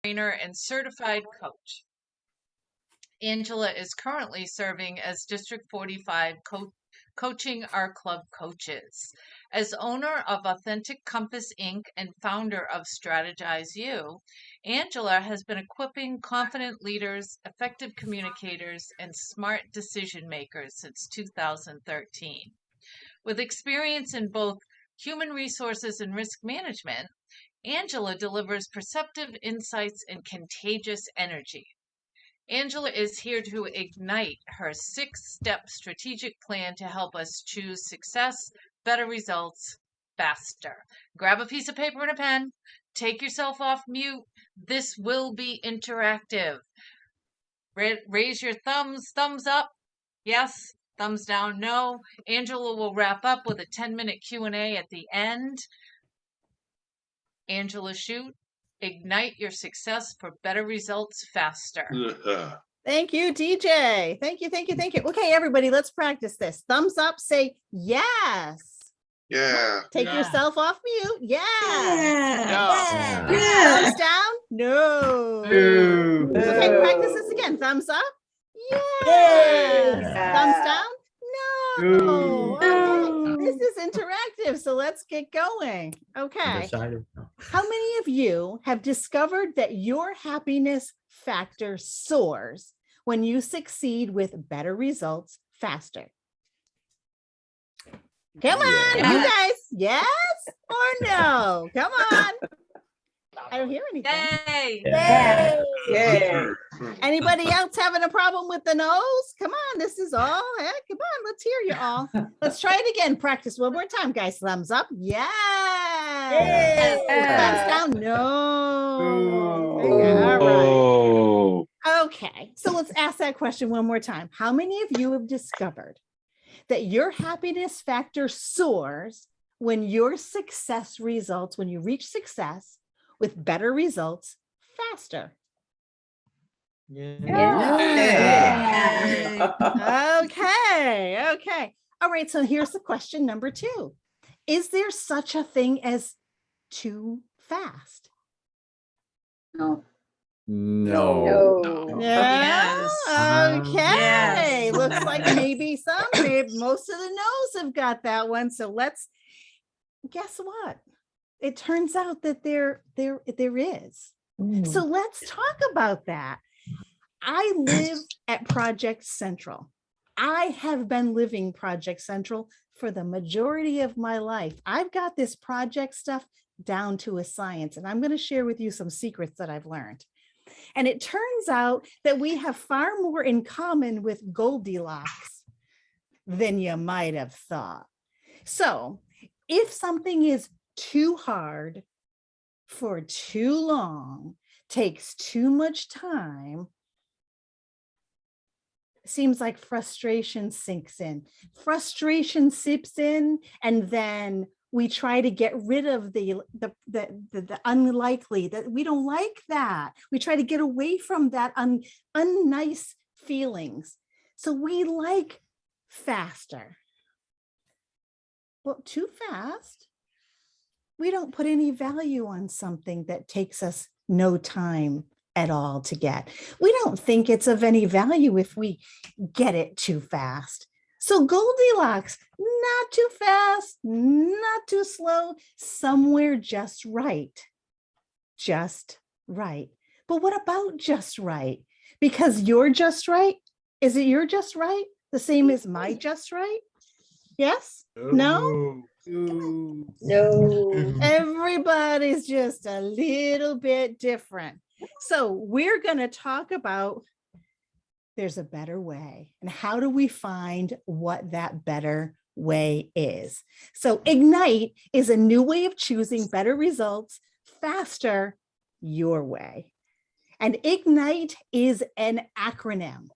trainer and certified coach. Angela is currently serving as District 45 coaching our club coaches. As owner of Authentic Compass Inc. and founder of Strategize You, Angela has been equipping confident leaders, effective communicators, and smart decision makers since 2013. With experience in both human resources and risk management, Angela delivers perceptive insights and contagious energy. Angela is here to ignite her 6-step strategic plan to help us choose success, better results, faster. Grab a piece of paper and a pen. Take yourself off mute. This will be interactive. Raise your thumbs up. Yes. Thumbs down, no. Angela will wrap up with a 10-minute Q&A at the end. Angela Chute, ignite your success for better results faster. Thank you, DJ. Thank you. Okay, everybody, let's practice this. Thumbs up, say yes. Yeah. Take yourself off mute. Yeah. Yeah. Thumbs down? No. Okay, practice this again. Thumbs up? Yeah. Thumbs down? No. Okay. This is interactive, so let's get going. Okay. How many of you have discovered that your happiness factor soars when you succeed with better results faster? Come on, you guys. Yes or no? Come on. I don't hear anything. Yay! Anybody else having a problem with the nose? Come on, this is all. Come on, let's hear you all. Let's try it again. Practice one more time, guys. Thumbs up. Yes. Thumbs down. No. All right. Okay, so let's ask that question one more time. How many of you have discovered that your happiness factor soars when your success results, when you reach success with better results faster? Yeah. Okay. All right, so here's the question number 2. Is there such a thing as too fast? No. Yeah. Yes. Okay. Yes. Looks like maybe most of the no's have got that one. So let's guess what? It turns out that there is. So let's talk about that. I live at Project Central. I have been living Project Central for the majority of my life. I've got this project stuff down to a science, and I'm going to share with you some secrets that I've learned. And it turns out that we have far more in common with Goldilocks than you might have thought. So if something is too hard for too long, takes too much time, seems like frustration sinks in. Frustration seeps in, and then we try to get rid of the unlikely, that we don't like that. We try to get away from that unnice feelings. So we like faster. Well, too fast, we don't put any value on something that takes us no time at all to get. We don't think it's of any value if we get it too fast. So Goldilocks, not too fast, not too slow, somewhere just right. Just right. But what about just right? Because you're just right. Is it your just right the same as my just right? Yes? No? No. Everybody's just a little bit different. So we're going to talk about there's a better way, and how do we find what that better way is? So Ignite is a new way of choosing better results faster your way. And Ignite is an acronym.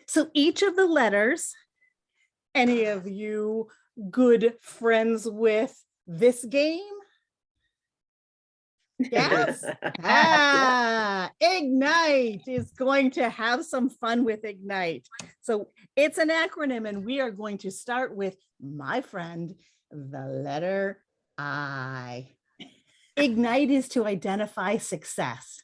So each of the letters, any of you good friends with this game? Yes. Ignite is going to have some fun with Ignite. So it's an acronym, and we are going to start with, my friend, the letter I. Ignite is to identify success.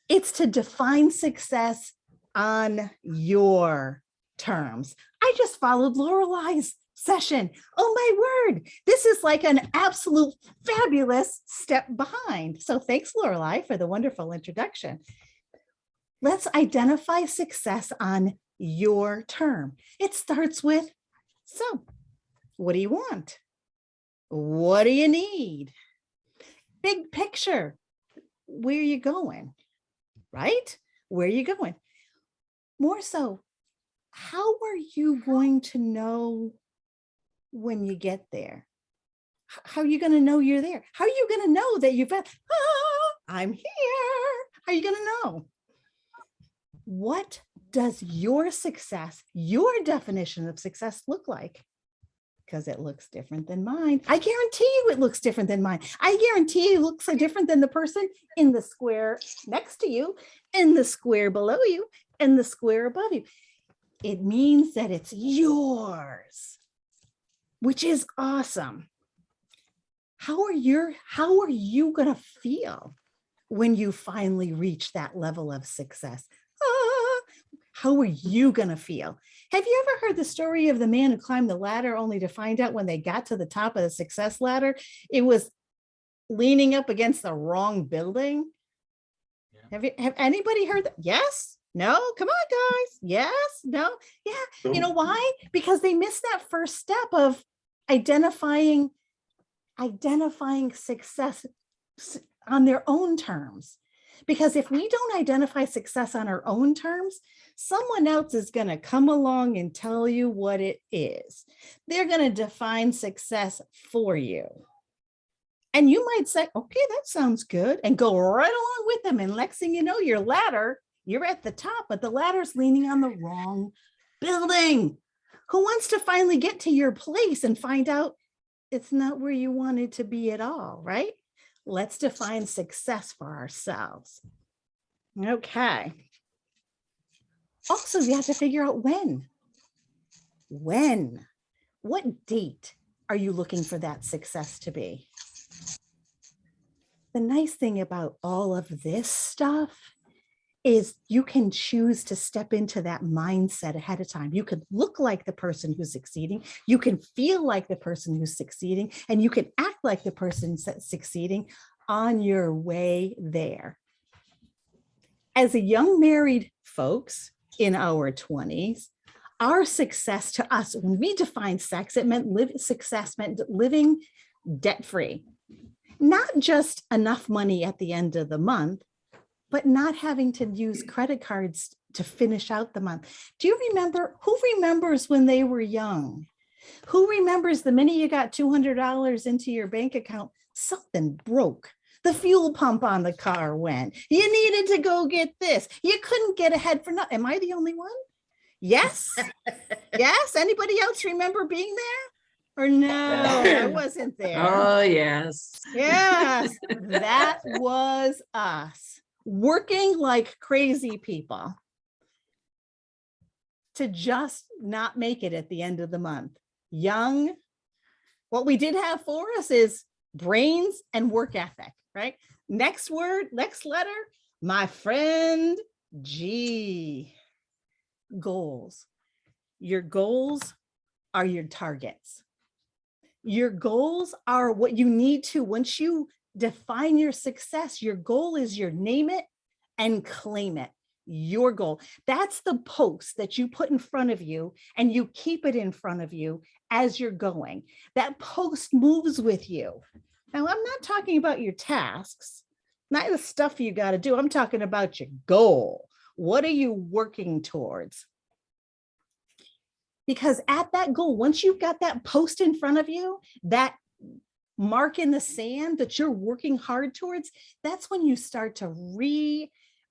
It's to define success on your terms. I just followed Lorelei's session. Oh my word. This is like an absolute fabulous step behind. So thanks, Lorelei, for the wonderful introduction. Let's identify success on your term. It starts with, so what do you want? What do you need? Big picture. Where are you going? Right? Where are you going? More so, how are you going to know when you get there? How are you going to know you're there? How are you going to know that you've got, I'm here? How are you going to know? What does your success, your definition of success look like? Because it looks different than mine. I guarantee you it looks different than mine. I guarantee you it looks different than the person in the square next to you, in the square below you, and the square above you. It means that it's yours, which is awesome. How are you going to feel when you finally reach that level of success? How are you going to feel? Have you ever heard the story of the man who climbed the ladder only to find out when they got to the top of the success ladder, it was leaning up against the wrong building? Yeah. Have anybody heard that? Yes? No? Come on, guys. Yes? No? Yeah. You know why? Because they missed that first step of identifying success on their own terms. Because if we don't identify success on our own terms, someone else is going to come along and tell you what it is. They're going to define success for you. And you might say, okay, that sounds good, and go right along with them. And next thing you know, your ladder, you're at the top, but the ladder's leaning on the wrong building. Who wants to finally get to your place and find out it's not where you wanted to be at all, right? Let's define success for ourselves. Okay. Also, you have to figure out when. When? What date are you looking for that success to be? The nice thing about all of this stuff is you can choose to step into that mindset ahead of time. You could look like the person who's succeeding. You can feel like the person who's succeeding, and you can act like the person that's succeeding on your way there. As a young married folks in our 20s, our success to us, when we defined success meant living debt-free. Not just enough money at the end of the month, but not having to use credit cards to finish out the month. Do you remember, who remembers when they were young? Who remembers the minute you got $200 into your bank account, something broke? The fuel pump on the car went. You needed to go get this. You couldn't get ahead for nothing. Am I the only one? Yes? Yes? Anybody else remember being there? Or no, I wasn't there. Oh, yes. Yes, that was us. Working like crazy people to just not make it at the end of the month. Young, what we did have for us is brains and work ethic, right? Next word, next letter, my friend, G. Goals. Your goals are your targets. Your goals are what you need to, once you define your success, your goal is your name it and claim it. Your goal. That's the post that you put in front of you, and you keep it in front of you as you're going. That post moves with you. Now, I'm not talking about your tasks, not the stuff you got to do. I'm talking about your goal. What are you working towards? Because at that goal, once you've got that post in front of you, that mark in the sand that you're working hard towards, that's when you start to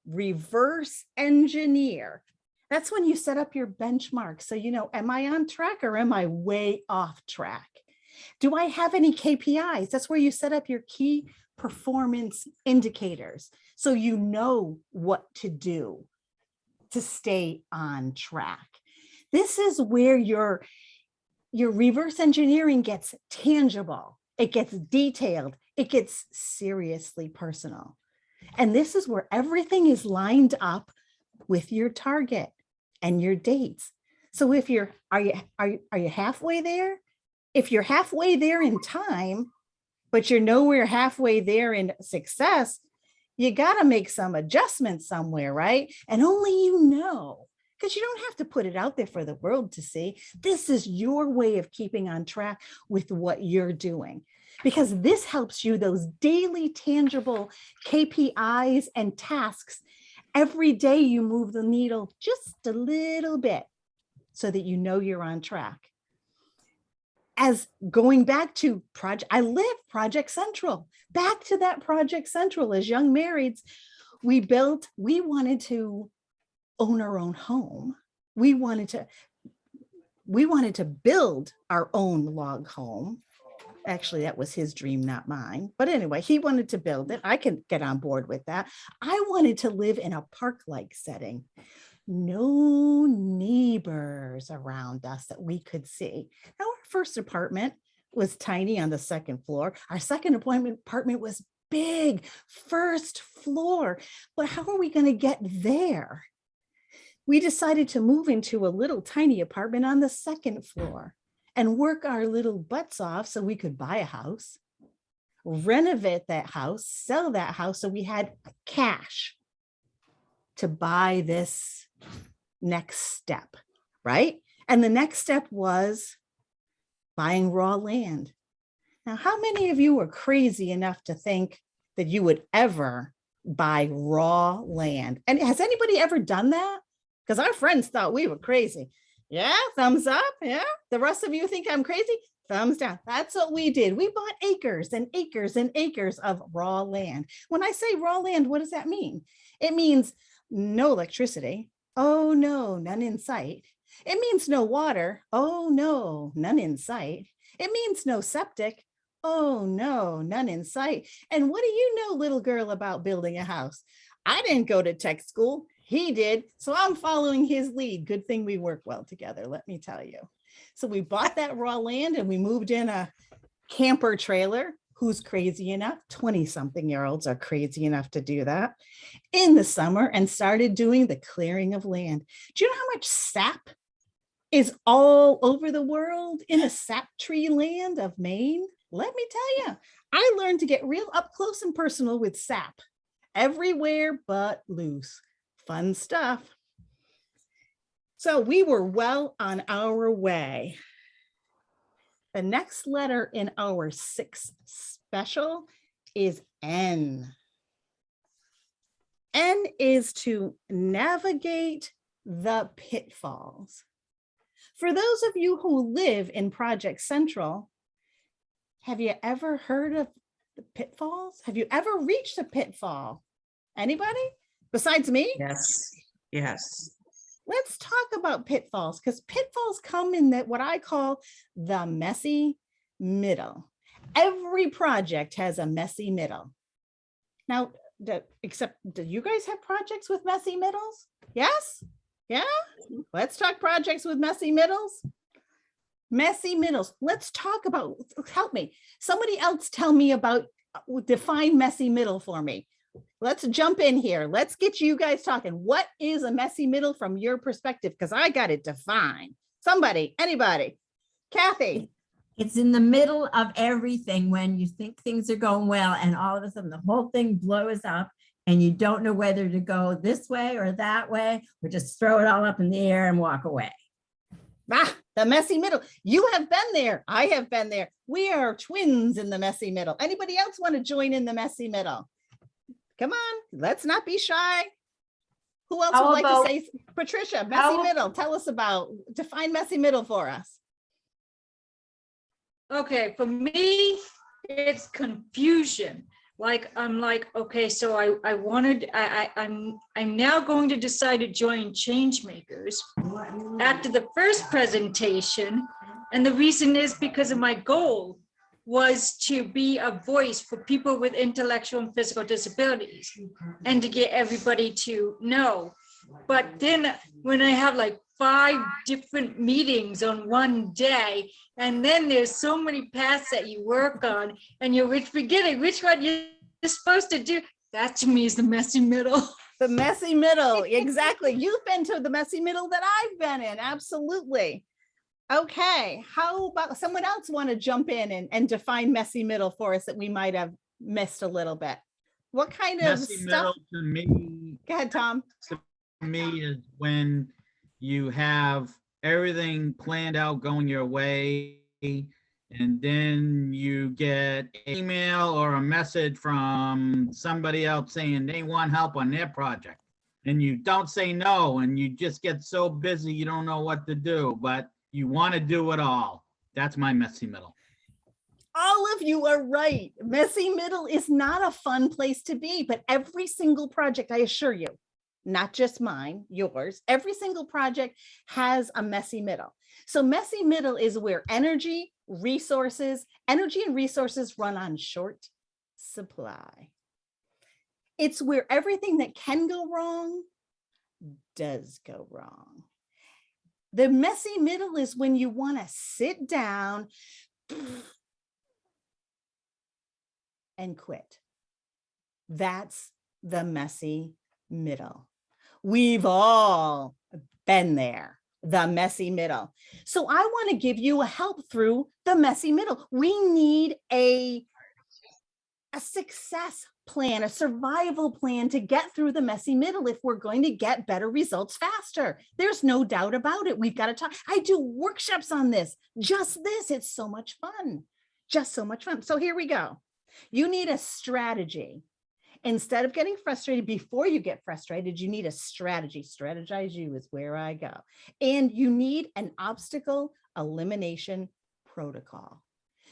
reverse engineer. That's when you set up your benchmark. So, you know, am I on track or am I way off track? Do I have any KPIs? That's where you set up your key performance indicators. So you know what to do to stay on track. This is where your reverse engineering gets tangible. It gets detailed. It gets seriously personal. And this is where everything is lined up with your target and your dates. So if you're, are you halfway there? If you're halfway there in time, but you're nowhere halfway there in success, you got to make some adjustments somewhere, right? And only you know, because you don't have to put it out there for the world to see. This is your way of keeping on track with what you're doing, because this helps you those daily tangible KPIs and tasks. Every day you move the needle just a little bit so that you know you're on track. As going back to I live Project Central, back to that Project Central. As young marrieds, we wanted to own our own home. We wanted to build our own log home. Actually, that was his dream, not mine. But anyway, he wanted to build it. I can get on board with that. I wanted to live in a park-like setting. No neighbors around us that we could see. Now, our first apartment was tiny on the second floor. Our second apartment was big, first floor. But how are we going to get there? We decided to move into a little tiny apartment on the second floor and work our little butts off so we could buy a house, renovate that house, sell that house, so we had cash to buy this next step, right? And the next step was buying raw land. Now, how many of you were crazy enough to think that you would ever buy raw land? And has anybody ever done that? Because our friends thought we were crazy. Yeah, thumbs up. Yeah, the rest of you think I'm crazy? Thumbs down. That's what we did. We bought acres and acres and acres of raw land. When I say raw land, what does that mean? It means no electricity. Oh no, none in sight. It means no water. Oh no, none in sight. It means no septic. Oh no, none in sight. And what do you know, little girl, about building a house? I didn't go to tech school. He did. So I'm following his lead. Good thing we work well together, let me tell you. So we bought that raw land and we moved in a camper trailer. Who's crazy enough? 20-something-year-olds are crazy enough to do that in the summer, and started doing the clearing of land. Do you know how much sap is all over the world in the sap tree land of Maine? Let me tell you, I learned to get real up close and personal with sap everywhere but loose. Fun stuff. So we were well on our way. The next letter in our 6 special is N. N is to navigate the pitfalls. For those of you who live in Project Central, have you ever heard of the pitfalls? Have you ever reached a pitfall? Anybody besides me? Yes. Yes. Let's talk about pitfalls, because pitfalls come in that what I call the messy middle. Every project has a messy middle. Now, except, do you guys have projects with messy middles? Yes? Yeah? Let's talk projects with messy middles. Messy middles. Let's talk about, help me. Somebody else tell me about, define messy middle for me. Let's jump in here. Let's get you guys talking. What is a messy middle from your perspective? Because I got it defined. Somebody, anybody? Kathy. It's in the middle of everything when you think things are going well and all of a sudden the whole thing blows up and you don't know whether to go this way or that way or just throw it all up in the air and walk away. The messy middle. You have been there. I have been there. We are twins in the messy middle. Anybody else want to join in the messy middle? Come on, let's not be shy. Who else would like to say? Patricia, messy middle. Tell us about, define messy middle for us. Okay, for me, it's confusion. Like, I'm like, okay, so I'm now going to decide to join Changemakers after the first presentation. And the reason is because of my goal was to be a voice for people with intellectual and physical disabilities and to get everybody to know. But then when I have like 5 different meetings on one day, and then there's so many paths that you work on and you're forgetting which one you're supposed to do, That to me is the messy middle. The messy middle, exactly. You've been to the messy middle that I've been in, absolutely. Okay, how about someone else want to jump in and define messy middle for us that we might have missed a little bit? What kind of Messy stuff? middle to me, Go ahead, Tom. is when you have everything planned out going your way, and then you get an email or a message from somebody else saying they want help on their project. And you don't say no, and you just get so busy you don't know what to do, but you want to do it all. That's my messy middle. All of you are right. Messy middle is not a fun place to be, but every single project, I assure you, not just mine, yours, every single project has a messy middle. So messy middle is where energy and resources run on short supply. It's where everything that can go wrong does go wrong. The messy middle is when you want to sit down and quit. That's the messy middle. We've all been there, the messy middle. So I want to give you a help through the messy middle. We need a success plan, a survival plan to get through the messy middle if we're going to get better results faster. There's no doubt about it. We've got to talk. I do workshops on this, just this. It's so much fun, just so much fun. So here we go. You need a strategy. Instead of getting frustrated, before you get frustrated, you need a strategy. Strategize you is where I go. And you need an obstacle elimination protocol.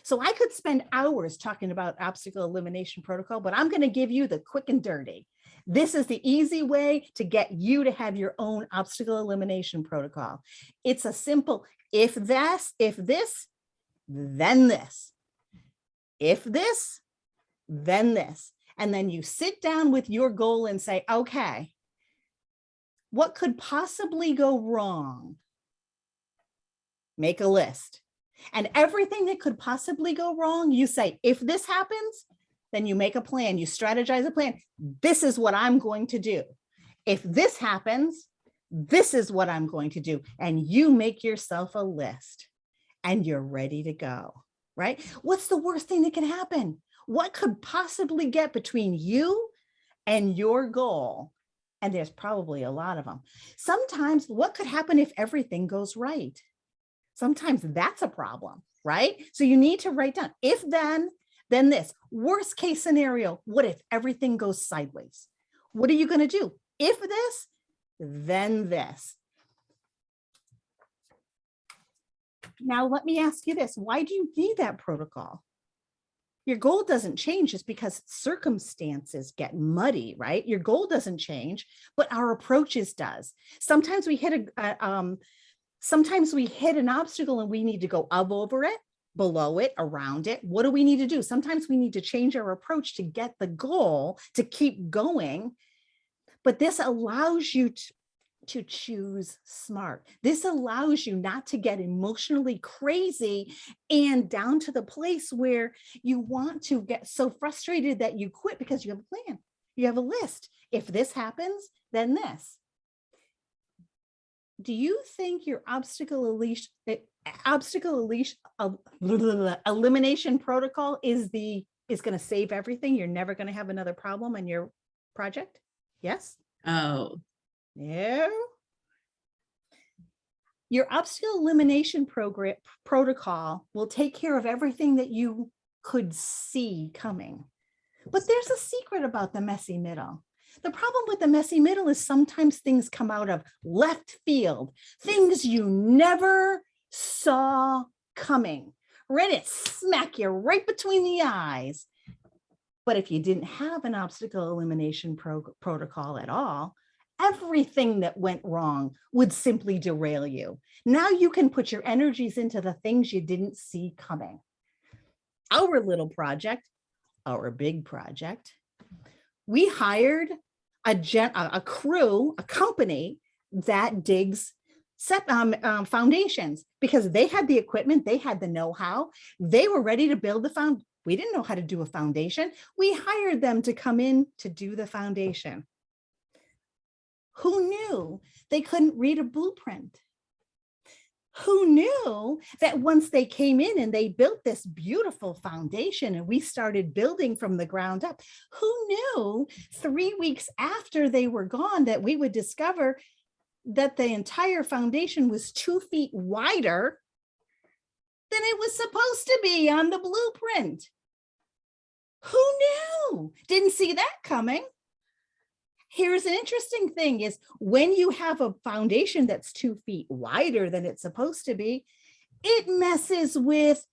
So I could spend hours talking about obstacle elimination protocol, but I'm going to give you the quick and dirty. This is the easy way to get you to have your own obstacle elimination protocol. It's a simple, if this, then this. If this, then this. And then you sit down with your goal and say, okay, what could possibly go wrong? Make a list. And everything that could possibly go wrong, you say, if this happens, then you make a plan, you strategize a plan. This is what I'm going to do. If this happens, this is what I'm going to do. And you make yourself a list and you're ready to go, right? What's the worst thing that can happen? What could possibly get between you and your goal? And there's probably a lot of them. Sometimes what could happen if everything goes right? Sometimes that's a problem, right? So you need to write down, if then this. Worst case scenario, what if everything goes sideways? What are you going to do? If this, then this. Now, let me ask you this. Why do you need that protocol? Your goal doesn't change just because circumstances get muddy, right? Your goal doesn't change, but our approaches does. Sometimes we hit an obstacle and we need to go up over it, below it, around it. What do we need to do? Sometimes we need to change our approach to get the goal, to keep going. But this allows you to choose smart. This allows you not to get emotionally crazy and down to the place where you want to get so frustrated that you quit because you have a plan. You have a list. If this happens, then this. Do you think your obstacle elimination protocol is going to save everything? You're never going to have another problem on your project? Yes? Oh, No. Your obstacle elimination protocol will take care of everything that you could see coming. But there's a secret about the messy middle. The problem with the messy middle is sometimes things come out of left field, things you never saw coming. Ready to smack you right between the eyes. But if you didn't have an obstacle elimination protocol at all, everything that went wrong would simply derail you. Now you can put your energies into the things you didn't see coming. Our little project, our big project, we hired a crew, a company that digs foundations because they had the equipment, they had the know-how, they were ready to build the We didn't know how to do a foundation. We hired them to come in to do the foundation. Who knew they couldn't read a blueprint? Who knew that once they came in and they built this beautiful foundation and we started building from the ground up, who knew 3 weeks after they were gone that we would discover that the entire foundation was 2 feet wider than it was supposed to be on the blueprint? Who knew? Didn't see that coming. Here's an interesting thing is when you have a foundation that's 2 feet wider than it's supposed to be, it messes with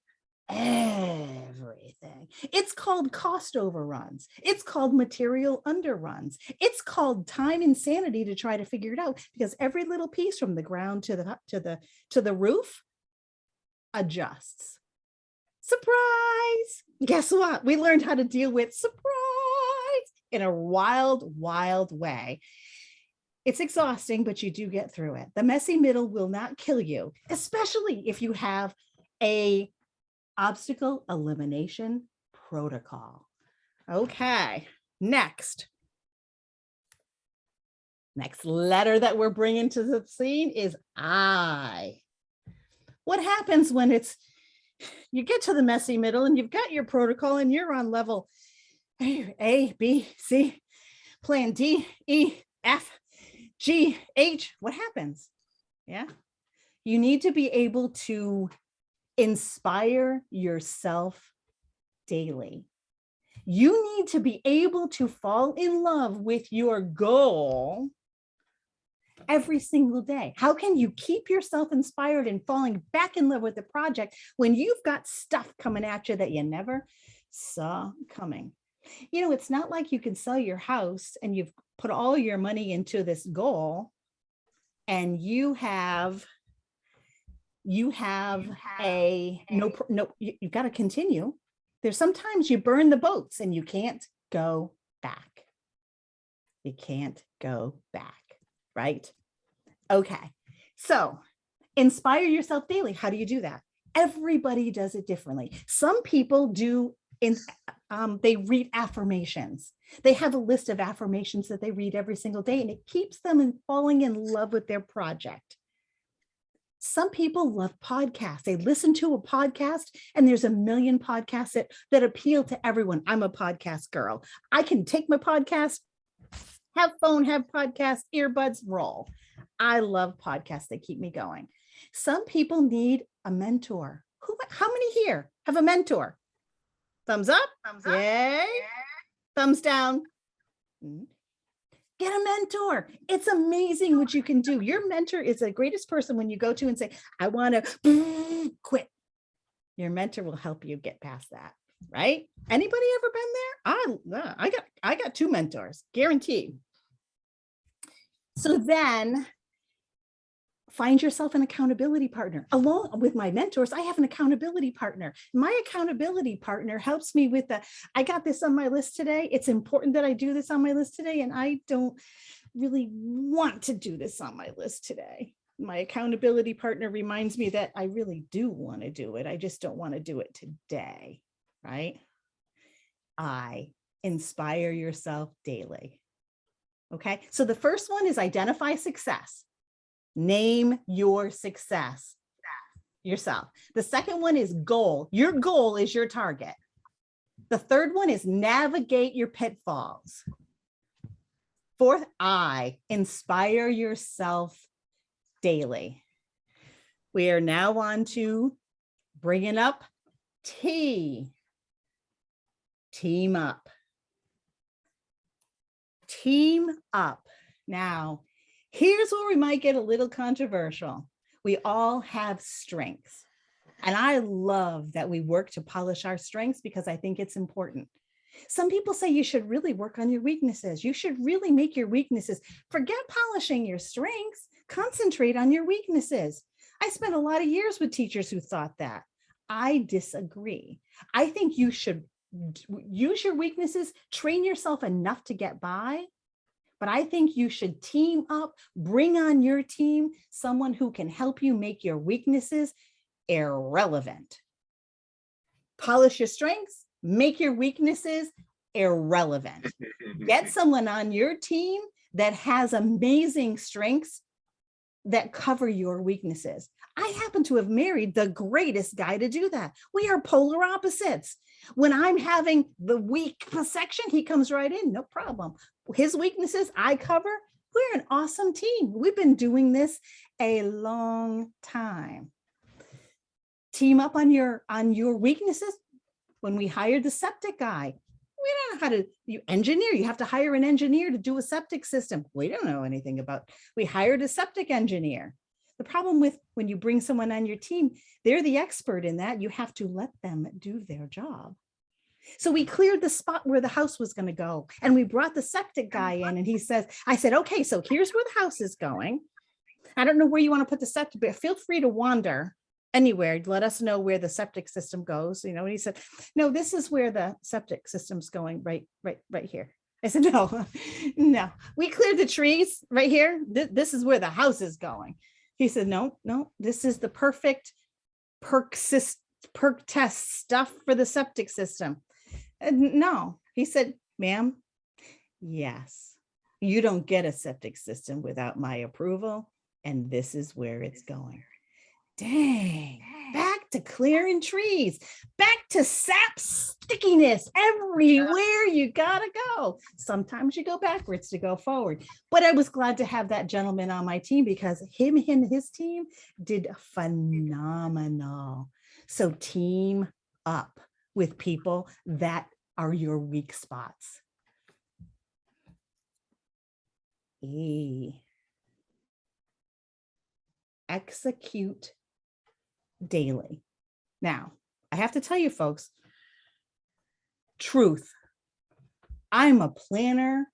everything. It's called cost overruns. It's called material underruns. It's called time insanity to try to figure it out because every little piece from the ground to the roof adjusts. Surprise! Guess what? We learned how to deal with surprise in a wild, wild way. It's exhausting, but you do get through it. The messy middle will not kill you, especially if you have a obstacle elimination protocol. Okay, next letter that we're bringing to the scene is I. What happens when you get to the messy middle and you've got your protocol and you're on level A, B, C, plan D, E, F, G, H? What happens? Yeah. You need to be able to inspire yourself daily. You need to be able to fall in love with your goal every single day. How can you keep yourself inspired and falling back in love with the project when you've got stuff coming at you that you never saw coming? You know, it's not like you can sell your house and you've put all your money into this goal and you've got to continue. There's sometimes you burn the boats and you can't go back. You can't go back, right? Okay. So inspire yourself daily. How do you do that? Everybody does it differently. Some people do they read affirmations. They have a list of affirmations that they read every single day, and it keeps them falling in love with their project. Some people love podcasts. They listen to a podcast, and there's a million podcasts that appeal to everyone. I'm a podcast girl. I can take my podcast, have phone, have podcast, earbuds, roll. I love podcasts. They keep me going. Some people need a mentor. How many here have a mentor? Thumbs up. Thumbs up. Yay. Thumbs down. Get a mentor. It's amazing what you can do. Your mentor is the greatest person when you go to and say, I want to quit. Your mentor will help you get past that, right? Anybody ever been there? I got 2 mentors, guaranteed. So then find yourself an accountability partner. Along with my mentors, I have an accountability partner. My accountability partner helps me with I got this on my list today. It's important that I do this on my list today, and I don't really want to do this on my list today. My accountability partner reminds me that I really do want to do it. I just don't want to do it today, right? I inspire yourself daily. Okay, so the first one is identify success. Name your success yourself. The second one is goal. Your goal is your target. The third one is navigate your pitfalls. Fourth, I inspire yourself daily. We are now on to bringing up T. Team up. Team up. Now, here's where we might get a little controversial. We all have strengths. And I love that we work to polish our strengths because I think it's important. Some people say you should really work on your weaknesses. You should really make your weaknesses. Forget polishing your strengths. Concentrate on your weaknesses. I spent a lot of years with teachers who thought that. I disagree. I think you should use your weaknesses, train yourself enough to get by. But I think you should team up, bring on your team someone who can help you make your weaknesses irrelevant. Polish your strengths, make your weaknesses irrelevant. Get someone on your team that has amazing strengths that cover your weaknesses. I happen to have married the greatest guy to do that. We are polar opposites. When I'm having the weak section, he comes right in, no problem. His weaknesses I cover. We're an awesome team. We've been doing this a long time. Team up on your weaknesses. When we hired the septic guy, we don't know how to engineer. You have to hire an engineer to do a septic system. We don't know anything about. We hired a septic engineer. The problem with when you bring someone on your team, they're the expert in that. You have to let them do their job. So we cleared the spot where the house was going to go, and we brought the septic guy in, and he says, I said, okay, so here's where the house is going. I don't know where you want to put the septic, but feel free to wander anywhere. Let us know where the septic system goes. And he said, no, this is where the septic system's going, right here. I said, no, we cleared the trees right here. This is where the house is going. He said, no, this is the perfect perk test stuff for the septic system. No, he said, ma'am, yes, you don't get a septic system without my approval. And this is where it's going. Dang, back to clearing trees, back to sap stickiness everywhere you gotta go. Sometimes you go backwards to go forward. But I was glad to have that gentleman on my team because him and his team did phenomenal. So team up with people that are your weak spots. Execute daily. Now, I have to tell you folks, truth, I'm a planner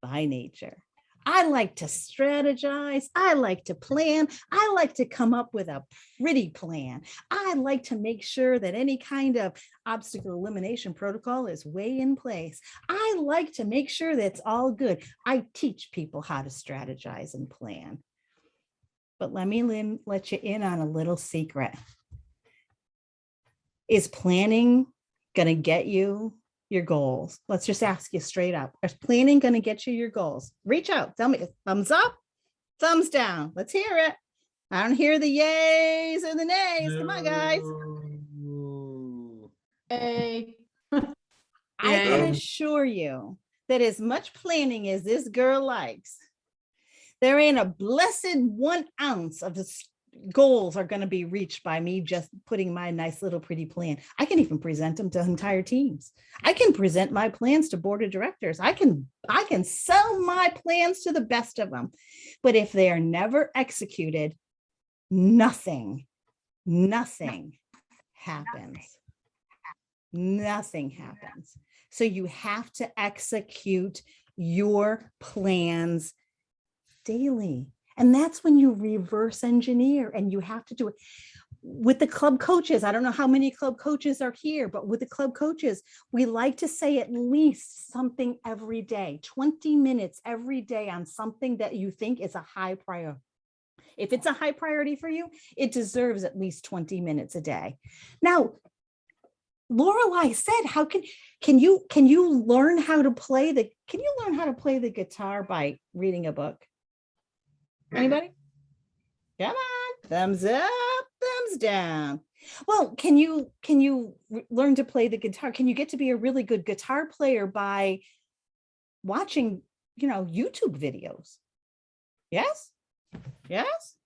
by nature. I like to strategize. I like to plan. I like to come up with a pretty plan. I like to make sure that any kind of obstacle elimination protocol is way in place. I like to make sure that it's all good. I teach people how to strategize and plan. But let me let you in on a little secret. Is planning going to get you your goals? Let's just ask you straight up. Is planning going to get you your goals? Reach out. Tell me, thumbs up, thumbs down. Let's hear it. I don't hear the yays or the nays. Come on, guys. Hey. I can assure you that as much planning as this girl likes, there ain't a blessed 1 ounce of the goals are going to be reached by me just putting my nice little pretty plan. I can even present them to entire teams. I can present my plans to board of directors. I can sell my plans to the best of them. But if they are never executed, nothing happens. Nothing happens. So you have to execute your plans daily. And that's when you reverse engineer, and you have to do it with the club coaches. I don't know how many club coaches are here, but with the club coaches, we like to say at least something every day, 20 minutes every day on something that you think is a high priority. If it's a high priority for you, it deserves at least 20 minutes a day. Now, Lorelei said, how can you learn how to play the guitar by reading a book? Anybody? Come on, thumbs up, thumbs down. Well, can you learn to play the guitar? Can you get to be a really good guitar player by watching, YouTube videos? Yes? Yes?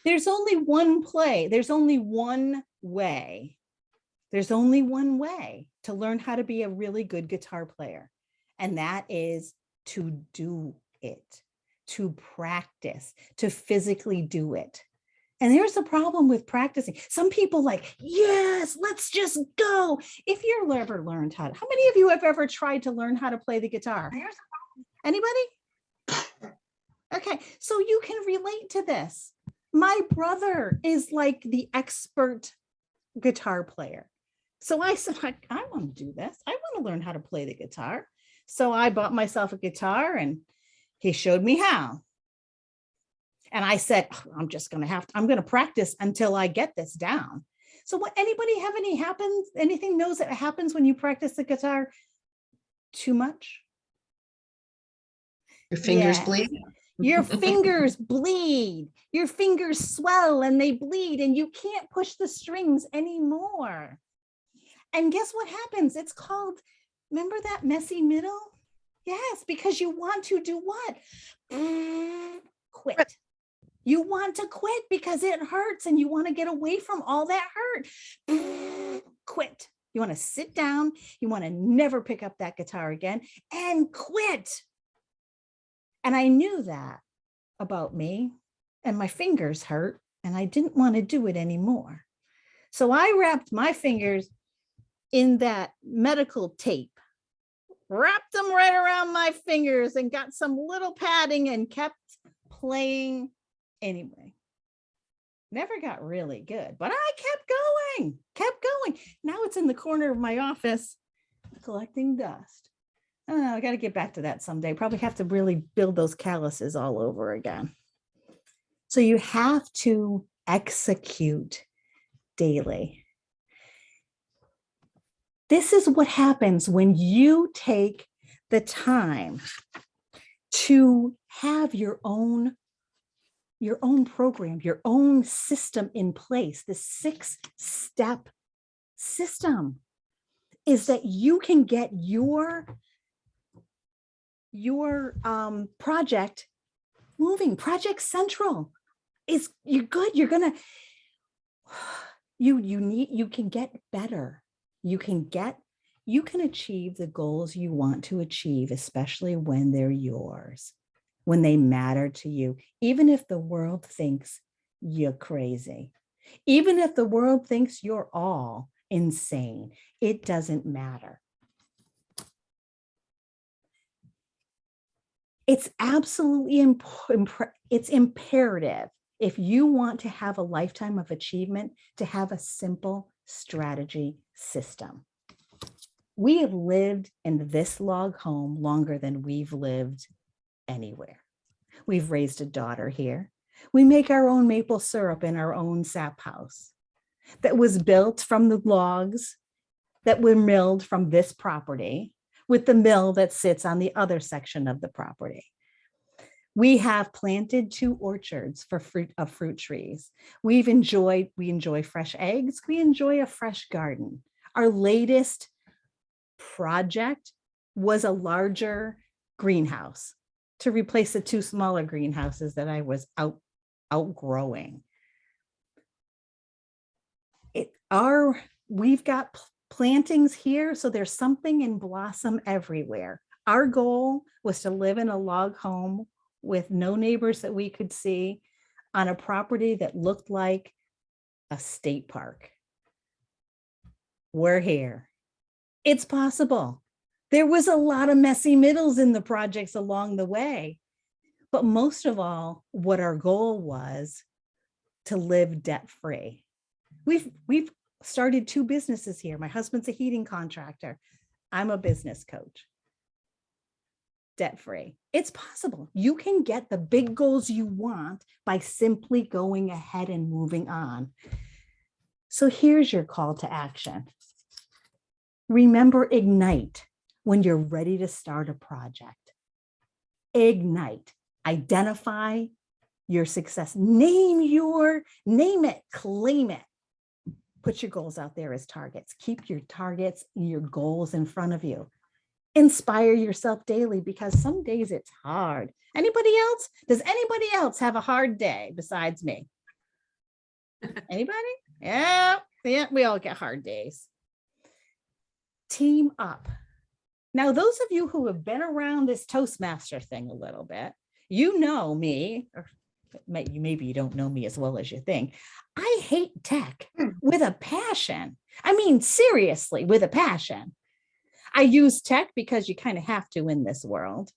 There's only one play. There's only one way. There's only one way to learn how to be a really good guitar player. And that is to do it, to practice, to physically do it. And here's the problem with practicing. Some people like, yes, let's just go. If you've ever learned how many of you have ever tried to learn how to play the guitar? Anybody? Okay, so you can relate to this. My brother is like the expert guitar player. So I said, I want to do this. I want to learn how to play the guitar. So I bought myself a guitar and he showed me how. And I said, I'm going to practice until I get this down. So what, anybody have anything knows that happens when you practice the guitar too much? Your fingers Yes. bleed. Your fingers bleed, your fingers swell and they bleed, and you can't push the strings anymore. And guess what happens? It's called, remember that messy middle? Yes, because you want to do what? Quit. You want to quit because it hurts and you want to get away from all that hurt. Quit. You want to sit down. You want to never pick up that guitar again and quit. And I knew that about me, and my fingers hurt and I didn't want to do it anymore. So I wrapped my fingers in that medical tape, wrapped them right around my fingers and got some little padding and kept playing anyway. Never got really good, but I kept going. Now it's in the corner of my office collecting dust. I got to get back to that someday. Probably have to really build those calluses all over again. So you have to execute daily. This is what happens when you take the time to have your own program, your own system in place. The 6-step system is that you can get your project moving. Project Central is, you're good. You're gonna, you can get better. You can achieve the goals you want to achieve, especially when they're yours, when they matter to you, even if the world thinks you're crazy, even if the world thinks you're all insane, it doesn't matter. It's absolutely it's imperative, if you want to have a lifetime of achievement, to have a simple strategy system. We have lived in this log home longer than we've lived anywhere. We've raised a daughter here. We make our own maple syrup in our own sap house that was built from the logs that were milled from this property, with the mill that sits on the other section of the property. We have planted 2 orchards for fruit trees. We enjoy fresh eggs. We enjoy a fresh garden. Our latest project was a larger greenhouse to replace the 2 smaller greenhouses that I was outgrowing. We've got plantings here, so there's something in blossom everywhere. Our goal was to live in a log home with no neighbors that we could see, on a property that looked like a state park. We're here. It's possible. There was a lot of messy middles in the projects along the way, but most of all, what our goal was to live debt-free. We've started 2 businesses here. My husband's a heating contractor. I'm a business coach. Debt-free. It's possible. You can get the big goals you want by simply going ahead and moving on. So here's your call to action. Remember, ignite when you're ready to start a project. Ignite. Identify your success. Name it, claim it. Put your goals out there as targets. Keep your targets, your goals in front of you. Inspire yourself daily, because some days it's hard. Anybody else? Does anybody else have a hard day besides me? Anybody? Yeah, we all get hard days. Team up. Now, those of you who have been around this Toastmaster thing a little bit, you know me, or maybe you don't know me as well as you think. I hate tech with a passion. I mean, seriously, with a passion. I use tech because you kind of have to in this world,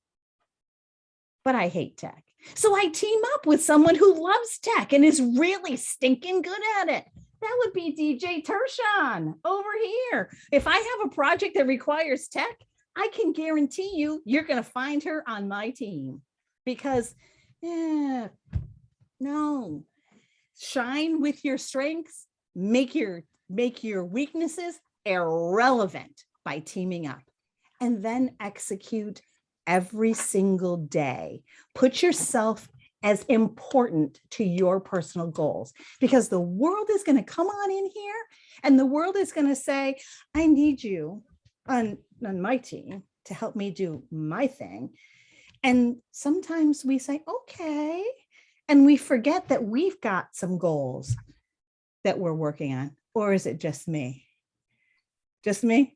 but I hate tech. So I team up with someone who loves tech and is really stinking good at it. That would be DJ Tershon over here. If I have a project that requires tech, I can guarantee you're going to find her on my team, because no, shine with your strengths, make your make your weaknesses irrelevant by teaming up, and then execute every single day. Put yourself as important to your personal goals, because the world is going to come on in here and the world is going to say, I need you on my team to help me do my thing. And sometimes we say, okay, and we forget that we've got some goals that we're working on. Or is it just me? Just me?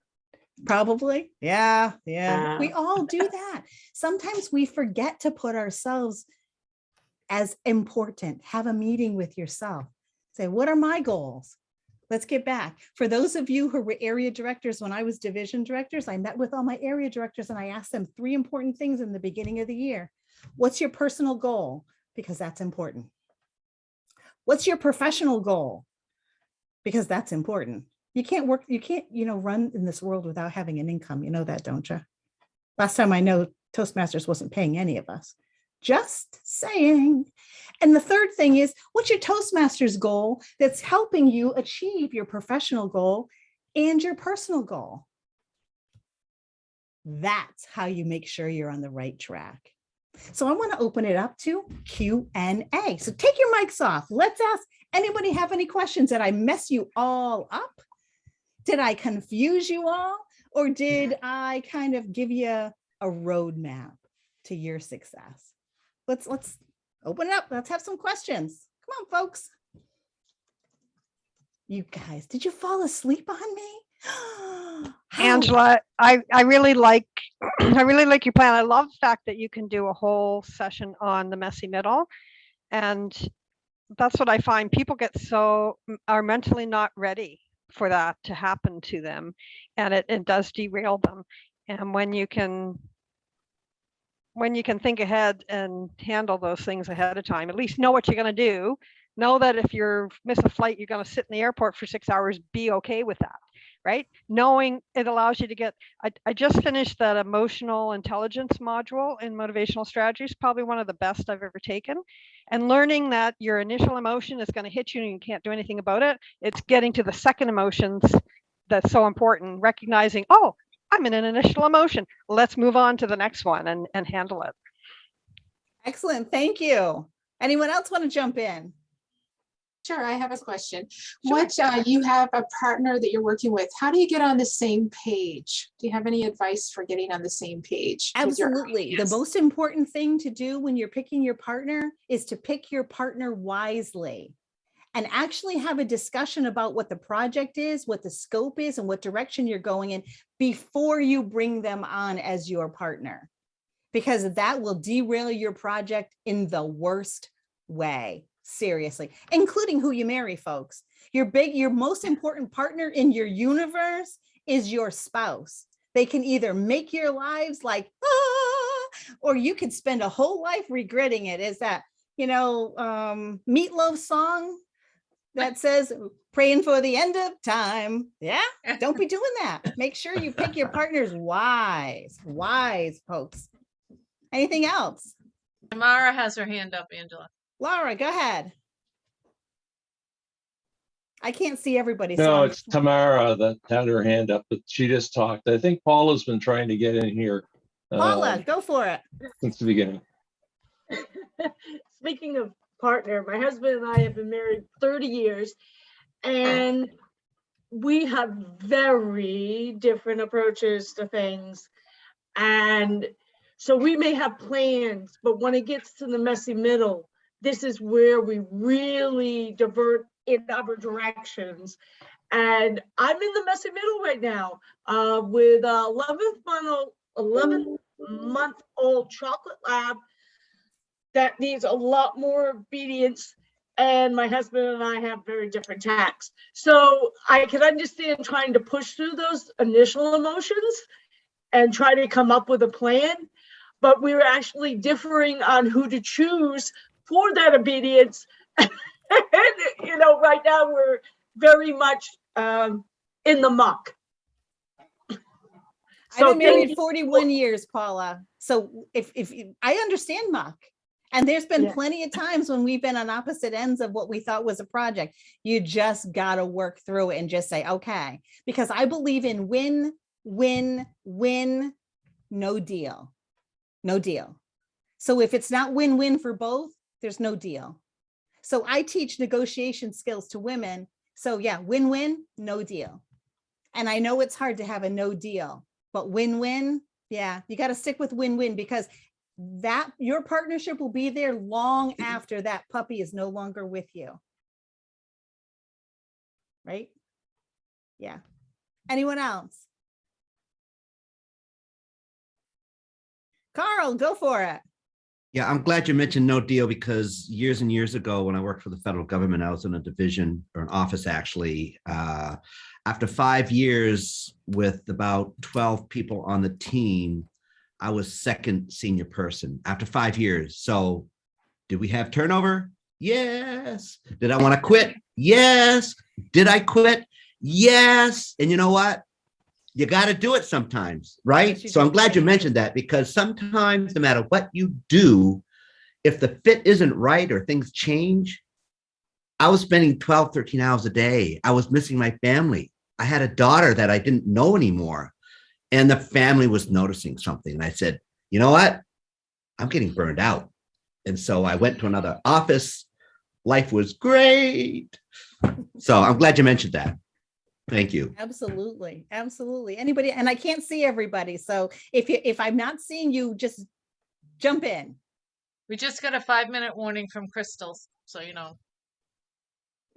Probably. Yeah. We all do that. Sometimes we forget to put ourselves as important. Have a meeting with yourself. Say, what are my goals? Let's get back. For those of you who were area directors, when I was division directors, I met with all my area directors and I asked them 3 important things in the beginning of the year. What's your personal goal? Because that's important. What's your professional goal? Because that's important. You can't work, you can't, run in this world without having an income. You know that, don't you? Last time I know, Toastmasters wasn't paying any of us. Just saying. And the third thing is, what's your Toastmasters goal that's helping you achieve your professional goal and your personal goal? That's how you make sure you're on the right track. So I want to open it up to Q&A. So take your mics off. Let's ask, anybody have any questions? Did I mess you all up? Did I confuse you all? Or did I kind of give you a roadmap to your success? Let's open it up. Let's have some questions. Come on, folks. You guys, did you fall asleep on me? Angela, I really like your plan. I love the fact that you can do a whole session on the messy middle. And that's what I find. People are mentally not ready for that to happen to them. And it does derail them. And when you can think ahead and handle those things ahead of time, at least know what you're going to do. Know that if you miss a flight, you're going to sit in the airport for 6 hours, be okay with that, right? Knowing it allows you to get, I just finished that emotional intelligence module in motivational strategies, probably one of the best I've ever taken. And learning that your initial emotion is going to hit you and you can't do anything about it. It's getting to the second emotions that's so important, recognizing, oh, I'm in an initial emotion. Let's move on to the next one and handle it. Excellent. Thank you. Anyone else want to jump in? Sure, I have a question. Sure. What you have a partner that you're working with, how do you get on the same page? Do you have any advice for getting on the same page? Absolutely. The most important thing to do when you're picking your partner is to pick your partner wisely and actually have a discussion about what the project is, what the scope is, and what direction you're going in before you bring them on as your partner, because that will derail your project in the worst way. Seriously, including who you marry, folks. Your most important partner in your universe is your spouse. They can either make your lives like, or you could spend a whole life regretting it. Is that, Meatloaf song that says, praying for the end of time. Yeah, don't be doing that. Make sure you pick your partners wise, folks. Anything else? Tamara has her hand up, Angela. Laura, go ahead. I can't see everybody. No, it's Tamara that had her hand up, but she just talked. I think Paula's been trying to get in here. Paula, go for it. Since the beginning. Speaking of partner, my husband and I have been married 30 years, and we have very different approaches to things. And so we may have plans, but when it gets to the messy middle, this is where we really divert in other directions. And I'm in the messy middle right now with 11-month-old chocolate lab that needs a lot more obedience. And my husband and I have very different tacks. So I can understand trying to push through those initial emotions and try to come up with a plan. But we're actually differing on who to choose for that obedience. And, right now we're very much in the muck. I've been married 41 years, Paula. So if I understand muck, And there's been Yeah. plenty of times when we've been on opposite ends of what we thought was a project. You just got to work through it and just say, okay, because I believe in win, win, win, no deal. No deal. So if it's not win-win for both, there's no deal. So I teach negotiation skills to women. So yeah, win-win, no deal. And I know it's hard to have a no deal, but win-win, yeah, you got to stick with win-win, because that your partnership will be there long after that puppy is no longer with you. Right? Yeah. Anyone else? Carl, go for it. Yeah, I'm glad you mentioned no deal, because years and years ago, when I worked for the federal government, I was in a division, or an office actually. After 5 years with about 12 people on the team, I was second senior person after 5 years. So did we have turnover? Yes. Did I want to quit? Yes. Did I quit? Yes. And you know what? You got to do it sometimes, right? Yes, you So I'm do. glad you mentioned that, because sometimes no matter what you do, if the fit isn't right or things change, I was spending 12, 13 hours a day. I was missing my family. I had a daughter that I didn't know anymore, and the family was noticing something. And I said, you know what? I'm getting burned out. And so I went to another office. Life was great. So I'm glad you mentioned that. Thank you. Absolutely. Absolutely. Anybody, and I can't see everybody. So if I'm not seeing you, just jump in. We just got a 5-minute warning from Crystals, so you know.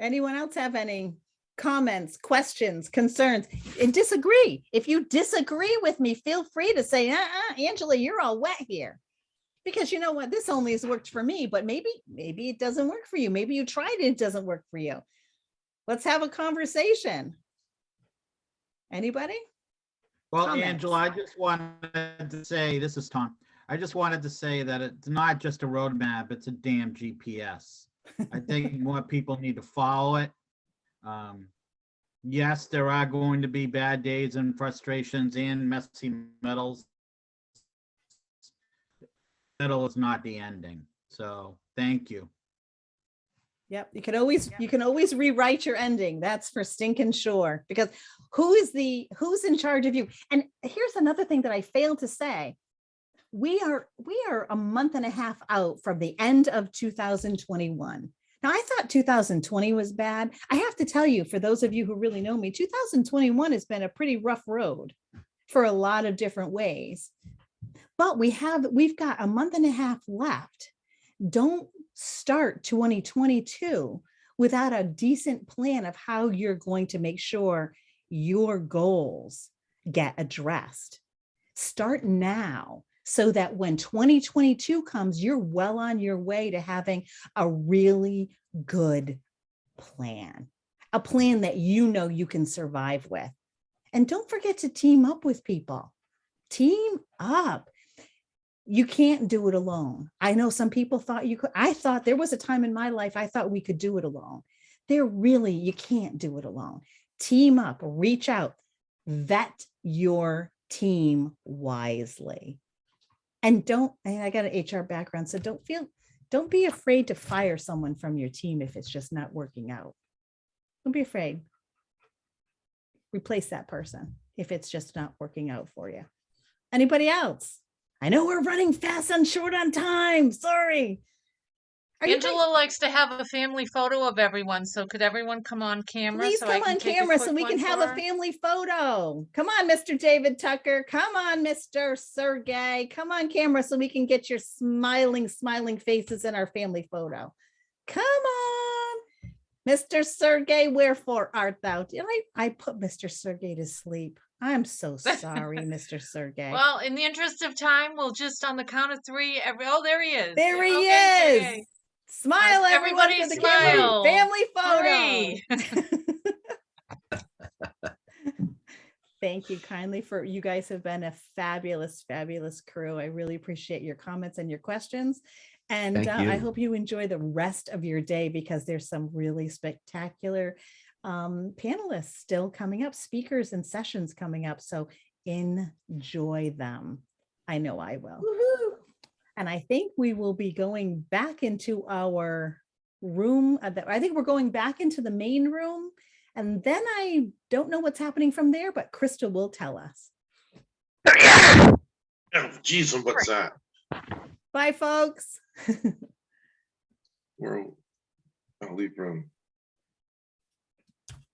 Anyone else have any comments, questions, concerns, and disagree? If you disagree with me, feel free to say, Angela, you're all wet here. Because you know what, this only has worked for me, but maybe it doesn't work for you. Maybe you tried it doesn't work for you. Let's have a conversation. Anybody? Well, Comments? Angela, I just wanted to say, this is Tom. I just wanted to say that it's not just a roadmap, it's a damn GPS. I think more people need to follow it. Yes, there are going to be bad days and frustrations and messy middles. Middle is not the ending. So thank you. Yep, you can always rewrite your ending. That's for stinking sure. Because who's in charge of you? And here's another thing that I failed to say. We are a month and a half out from the end of 2021. Now, I thought 2020 was bad. I have to tell you, for those of you who really know me, 2021 has been a pretty rough road for a lot of different ways. But we've got a month and a half left. Don't start 2022 without a decent plan of how you're going to make sure your goals get addressed. Start now, so that when 2022 comes, you're well on your way to having a really good plan, a plan that you know you can survive with. And don't forget to team up with people. Team up. You can't do it alone. I know some people thought you could. I thought there was a time in my life I thought we could do it alone. You can't do it alone. Team up, reach out, vet your team wisely. And I got an HR background, so don't be afraid to fire someone from your team if it's just not working out. Don't be afraid. Replace that person if it's just not working out for you. Anybody else? I know we're running fast and short on time. Sorry. Angela likes to have a family photo of everyone, so could everyone come on camera? Please so I come can on take a camera quick so we can one have for a her? family photo. Come on, Mr. David Tucker. Come on, Mr. Sergey. Come on camera so we can get your smiling faces in our family photo. Come on. Mr. Sergey, wherefore art thou? I put Mr. Sergey to sleep. I'm so sorry, Mr. Sergey. Well, in the interest of time, we'll just on the count of three. There he is. There he Okay, is. Sergey. Smile, everyone, Everybody for the camera. smile. Family photo. 3. Thank you kindly for, you guys have been a fabulous, fabulous crew. I really appreciate your comments and your questions. And Thank you. I hope you enjoy the rest of your day, because there's some really spectacular panelists still coming up, speakers and sessions coming up. So enjoy them. I know I will. Woohoo. And I think we will be going back into our room. I think we're going back into the main room. And then I don't know what's happening from there, but Krista will tell us. Oh, geez, and what's that? Bye, folks. I'll leave room.